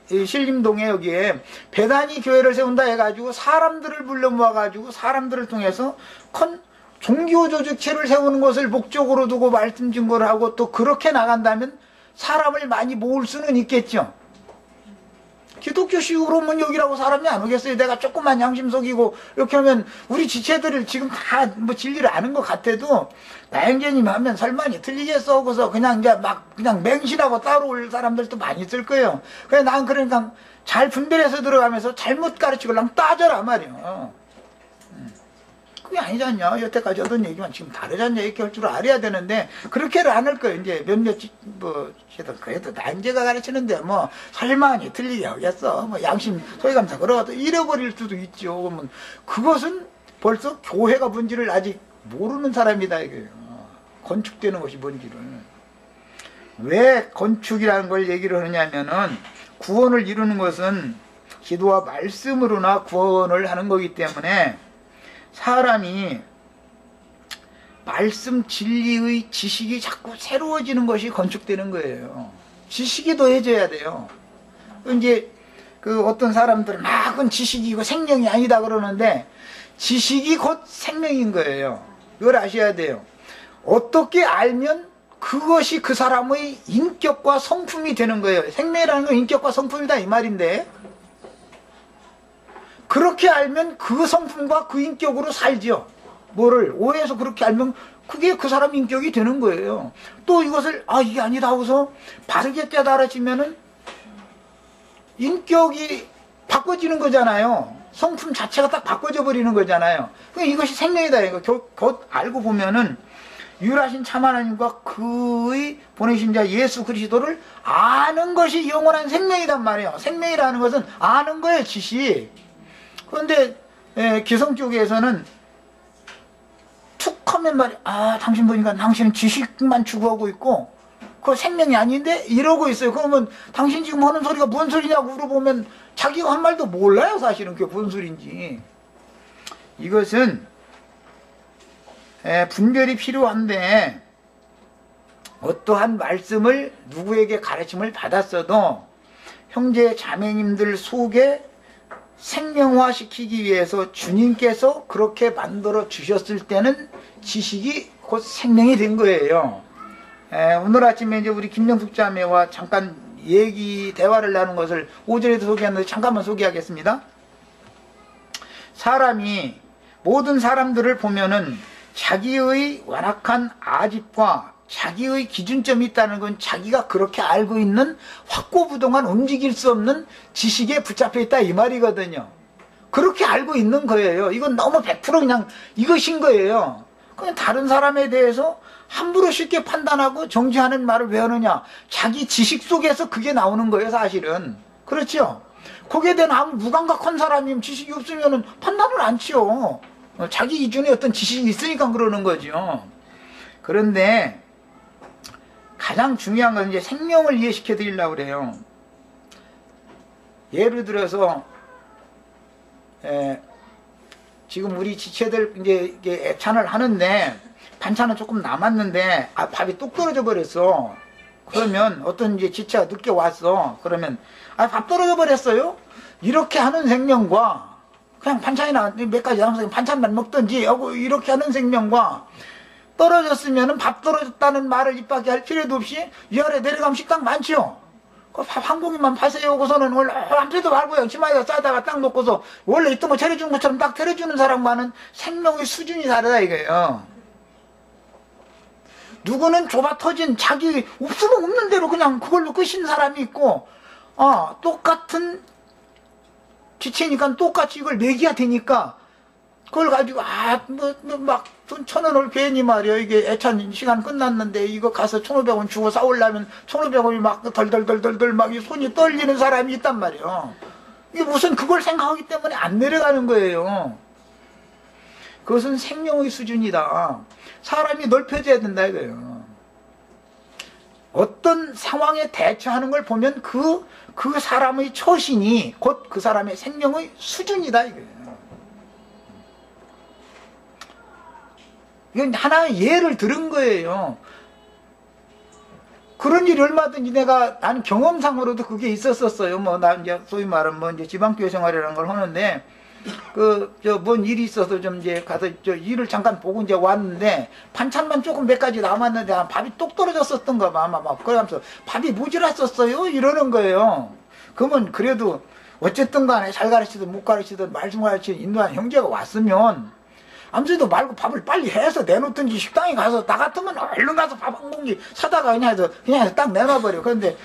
신림동에 여기에 배단위 교회를 세운다 해가지고 사람들을 불러 모아가지고 사람들을 통해서 큰 종교 조직체를 세우는 것을 목적으로 두고 말씀 증거를 하고 또 그렇게 나간다면 사람을 많이 모을 수는 있겠죠. 기독교식으로면 여기라고 사람이 안 오겠어요. 내가 조금만 양심 속이고 이렇게 하면 우리 지체들을 지금 다 진리를 아는 것 같아도 나영재님 하면 설마니 틀리겠어 하고서 그냥 이제 그냥 맹신하고 따라올 사람들도 많이 있을 거예요. 그래 난 그러니까 잘 분별해서 들어가면서 잘못 가르치고 그냥 따져라 말이야. 그게 아니지 않냐. 여태까지 하던 얘기만 지금 다르지 않냐. 이렇게 할 줄 알아야 되는데 그렇게를 안 할 거예요. 이제 몇몇 그래도 난제가 가르치는데 설마니 틀리게 하겠어. 양심 소외감사 그러고도 잃어버릴 수도 있죠. 그러면 그것은 벌써 교회가 뭔지를 아직 모르는 사람이다 이거예요. 건축되는 것이 뭔지를. 왜 건축이라는 걸 얘기를 하냐면은 구원을 이루는 것은 기도와 말씀으로나 구원을 하는 거기 때문에 사람이 말씀 진리의 지식이 자꾸 새로워지는 것이 건축되는 거예요. 지식이 더해져야 돼요. 이제 어떤 사람들은 그건 지식이 이거 생명이 아니다 그러는데 지식이 곧 생명인 거예요. 이걸 아셔야 돼요. 어떻게 알면 그것이 그 사람의 인격과 성품이 되는 거예요. 생명이라는 건 인격과 성품이다 이 말인데 그렇게 알면 그 성품과 그 인격으로 살죠. 뭐를 오해해서 그렇게 알면 그게 그 사람 인격이 되는 거예요. 또 이것을 이게 아니다 하고서 바르게 깨달아지면은 인격이 바꿔지는 거잖아요. 성품 자체가 딱 바꿔져 버리는 거잖아요. 이것이 생명이다. 이거 곧 알고 보면은 유일하신 참 하나님과 그의 보내신 자 예수 그리스도를 아는 것이 영원한 생명이란 말이에요. 생명이라는 것은 아는 거예요. 지식. 그런데 기성 쪽에서는 툭 하면 말이야. 당신 보니까 당신은 지식만 추구하고 있고 그거 생명이 아닌데 이러고 있어요. 그러면 당신 지금 하는 소리가 뭔 소리냐고 물어보면 자기가 한 말도 몰라요. 사실은 그게 뭔 소리인지. 이것은 분별이 필요한데 어떠한 말씀을 누구에게 가르침을 받았어도 형제 자매님들 속에 생명화시키기 위해서 주님께서 그렇게 만들어 주셨을 때는 지식이 곧 생명이 된 거예요. 오늘 아침에 이제 우리 김명숙 자매와 잠깐 대화를 나눈 것을 5절에도 소개했는데 잠깐만 소개하겠습니다. 사람이 모든 사람들을 보면은 자기의 완악한 아집과 자기의 기준점이 있다는 건 자기가 그렇게 알고 있는 확고부동한 움직일 수 없는 지식에 붙잡혀 있다 이 말이거든요. 그렇게 알고 있는 거예요. 이건 너무 100% 그냥 이것인 거예요. 그냥 다른 사람에 대해서 함부로 쉽게 판단하고 정지하는 말을 왜 하느냐. 자기 지식 속에서 그게 나오는 거예요, 사실은. 그렇죠? 거기에 대한 아무 무감각한 사람이면 지식이 없으면 판단을 안 치요. 자기 기준에 어떤 지식이 있으니까 그러는 거죠. 그런데 가장 중요한 건 이제 생명을 이해시켜 드리려고 그래요. 예를 들어서 지금 우리 지체들 이제 애찬을 하는데 반찬은 조금 남았는데 밥이 뚝 떨어져 버렸어. 그러면 어떤 이제 지체가 늦게 왔어. 그러면 밥 떨어져 버렸어요? 이렇게 하는 생명과 그냥 반찬이나 몇 가지 남아서 반찬만 먹든지 하고 이렇게 하는 생명과 떨어졌으면 밥 떨어졌다는 말을 입 밖에 할 필요도 없이 위아래 내려가면 식당 많지요. 밥 한 공기만 파세요. 하고서는 원래 아무데도 말고요. 치마에다 싸다가 딱 놓고서 원래 있던 거 차려주는 것처럼 딱 차려주는 사람과는 생명의 수준이 다르다 이거예요. 누구는 좁아 터진 자기 없으면 없는 대로 그냥 그걸로 끄신 사람이 있고 똑같은 지체니까 똑같이 이걸 내기가 되니까 그걸 가지고 막 돈 1,000원을 괜히 말이야. 이게 애찬 시간 끝났는데 이거 가서 1,500원 주고 싸우려면 1,500원이 막 덜덜덜덜덜 막 손이 떨리는 사람이 있단 말이야. 이게 무슨 그걸 생각하기 때문에 안 내려가는 거예요. 그것은 생명의 수준이다. 사람이 넓혀져야 된다 이거예요. 어떤 상황에 대처하는 걸 보면 그 사람의 처신이 곧 그 사람의 생명의 수준이다 이거예요. 이건 하나의 예를 들은 거예요. 그런 일이 얼마든지 나는 경험상으로도 그게 있었었어요. 나 이제 소위 말하면 이제 지방교회 생활이라는 걸 하는데 뭔 일이 있어서 좀 이제 가서 일을 잠깐 보고 이제 왔는데 반찬만 조금 몇 가지 남았는데 밥이 똑 떨어졌었던가 봐. 막 그러면서 밥이 모자랐었어요. 이러는 거예요. 그러면 그래도 어쨌든 간에 잘 가르치든 못 가르치든 말씀 가르치든 인도하는 형제가 왔으면 아무래도 말고 밥을 빨리 해서 내놓든지 식당에 가서 나 같으면 얼른 가서 밥 한 공기 사다가 그냥 해서 딱 내놔버려. 그런데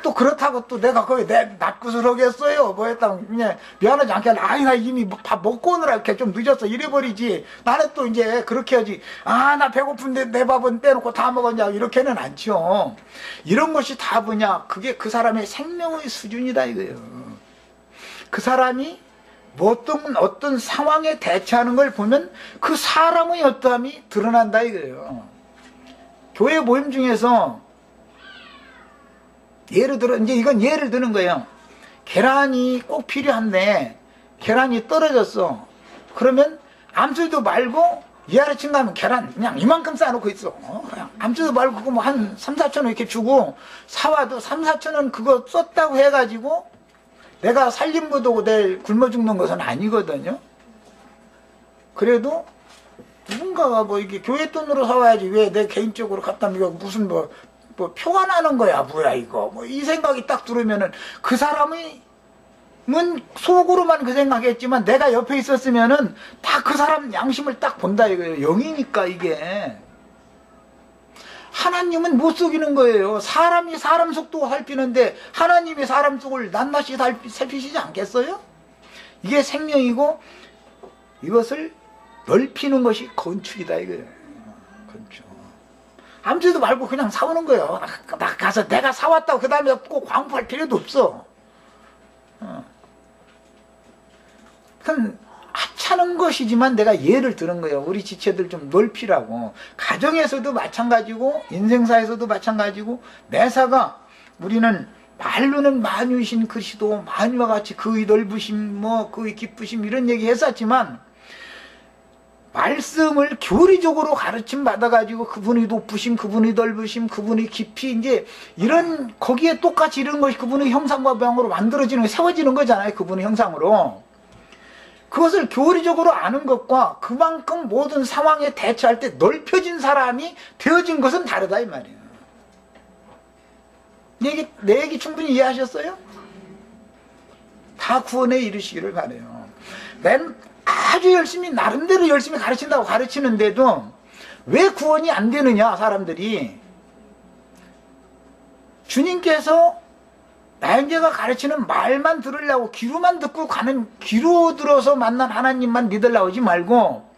또 그렇다고 또 내가 거기 납굿을 하겠어요. 뭐 했다면 그냥 미안하지 않게 나 이미 밥 먹고 오느라 이렇게 좀 늦었어 이래버리지. 나는 또 이제 그렇게 하지. 나 배고픈데 내 밥은 빼놓고 다 먹었냐 이렇게는 않죠. 이런 것이 다 뭐냐 그게 그 사람의 생명의 수준이다 이거예요. 그 사람이 어떤 상황에 대처하는 걸 보면 그 사람의 어떠함이 드러난다 이거예요. 교회 모임 중에서 예를 들어 이제 이건 예를 드는 거예요. 계란이 꼭 필요한데 계란이 떨어졌어. 그러면 아무도 말고 위아래층 가면 계란 그냥 이만큼 쌓아놓고 있어. 그냥 아무도 말고 그거 뭐 한 3, 4천 원 이렇게 주고 사와도 3, 4천 원 그거 썼다고 해가지고 내가 살림부도고 내일 굶어 죽는 것은 아니거든요. 그래도 누군가가 이게 교회 돈으로 사와야지 왜 내 개인적으로 갖다 이거 무슨 뭐 표가 나는 거야 뭐야 이거 이 생각이 딱 들으면은 그 사람은 속으로만 그 생각했지만 내가 옆에 있었으면은 다 그 사람 양심을 딱 본다 이거예요. 영이니까 이게. 하나님은 못 속이는 거예요. 사람이 사람 속도 살피는데 하나님이 사람 속을 낱낱이 살피시지 않겠어요? 이게 생명이고 이것을 넓히는 것이 건축이다 이거예요. 건축. 아무데도 말고 그냥 사오는 거예요. 나 가서 내가 사왔다고 그 다음에 꼭 광고할 필요도 없어. 그건 하찮은 것이지만 내가 예를 들은 거예요. 우리 지체들 좀 넓히라고. 가정에서도 마찬가지고 인생사에서도 마찬가지고 매사가 우리는 말로는 만유이신 그리스도 만유와 같이 그의 넓으심 그의 기쁘심 이런 얘기 했었지만 말씀을 교리적으로 가르침 받아가지고 그분의 높으심, 그분의 넓으심, 그분의 깊이 이제 이런 거기에 똑같이 이런 것이 그분의 형상과 모양으로 만들어지는 세워지는 거잖아요. 그분의 형상으로. 그것을 교리적으로 아는 것과 그만큼 모든 상황에 대처할 때 넓혀진 사람이 되어진 것은 다르다 이 말이에요. 내 얘기 충분히 이해하셨어요? 다 구원에 이르시기를 바라요. 맨 아주 열심히 나름대로 열심히 가르친다고 가르치는데도 왜 구원이 안 되느냐 사람들이. 주님께서 나영재가 가르치는 말만 들으려고 귀로만 듣고 가는, 귀로 들어서 만난 하나님만 믿으려고 하지 말고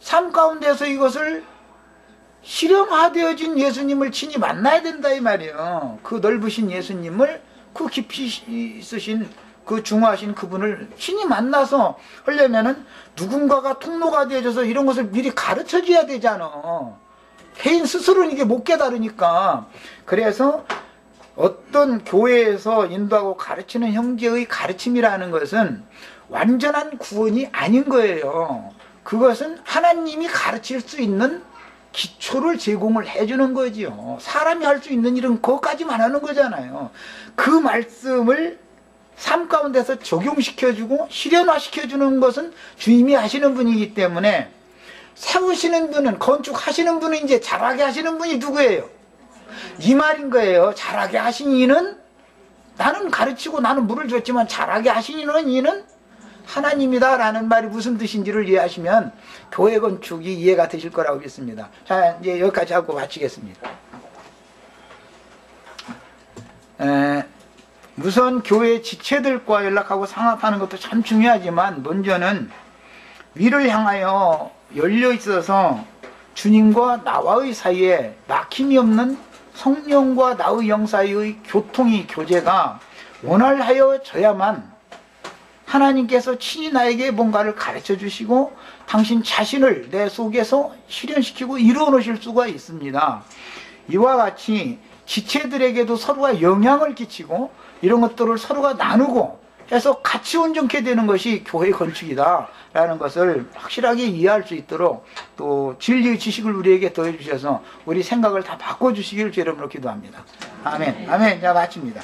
삶 가운데서 이것을 실현화되어진 예수님을 친히 만나야 된다 이 말이에요. 그 넓으신 예수님을, 그 깊이 있으신 그 중화하신 그분을 친히 만나서 하려면은 누군가가 통로가 되어줘서 이런 것을 미리 가르쳐 줘야 되잖아. 개인 스스로는 이게 못 깨달으니까. 그래서 어떤 교회에서 인도하고 가르치는 형제의 가르침이라는 것은 완전한 구원이 아닌 거예요. 그것은 하나님이 가르칠 수 있는 기초를 제공을 해주는 거지요. 사람이 할 수 있는 일은 그것까지만 하는 거잖아요. 그 말씀을 삶 가운데서 적용시켜주고 실현화시켜주는 것은 주님이 하시는 분이기 때문에, 세우시는 분은, 건축하시는 분은 이제 잘하게 하시는 분이 누구예요? 이 말인 거예요. 잘하게 하신 이는, 나는 가르치고 나는 물을 줬지만 잘하게 하신 이는 하나님이다 라는 말이 무슨 뜻인지를 이해하시면 교회 건축이 이해가 되실 거라고 믿습니다. 자, 이제 여기까지 하고 마치겠습니다. 우선 교회 지체들과 연락하고 상합하는 것도 참 중요하지만, 먼저는 위를 향하여 열려 있어서 주님과 나와의 사이에 막힘이 없는 성령과 나의 영 사이의 교제가 원활하여져야만 하나님께서 친히 나에게 뭔가를 가르쳐 주시고 당신 자신을 내 속에서 실현시키고 이루어 놓으실 수가 있습니다. 이와 같이 지체들에게도 서로가 영향을 끼치고 이런 것들을 서로가 나누고 해서 같이 온전케 되는 것이 교회 건축이다 라는 것을 확실하게 이해할 수 있도록 또 진리의 지식을 우리에게 더해 주셔서 우리 생각을 다 바꿔 주시길 주 이름으로 기도합니다. 아멘. 아멘. 자, 마칩니다.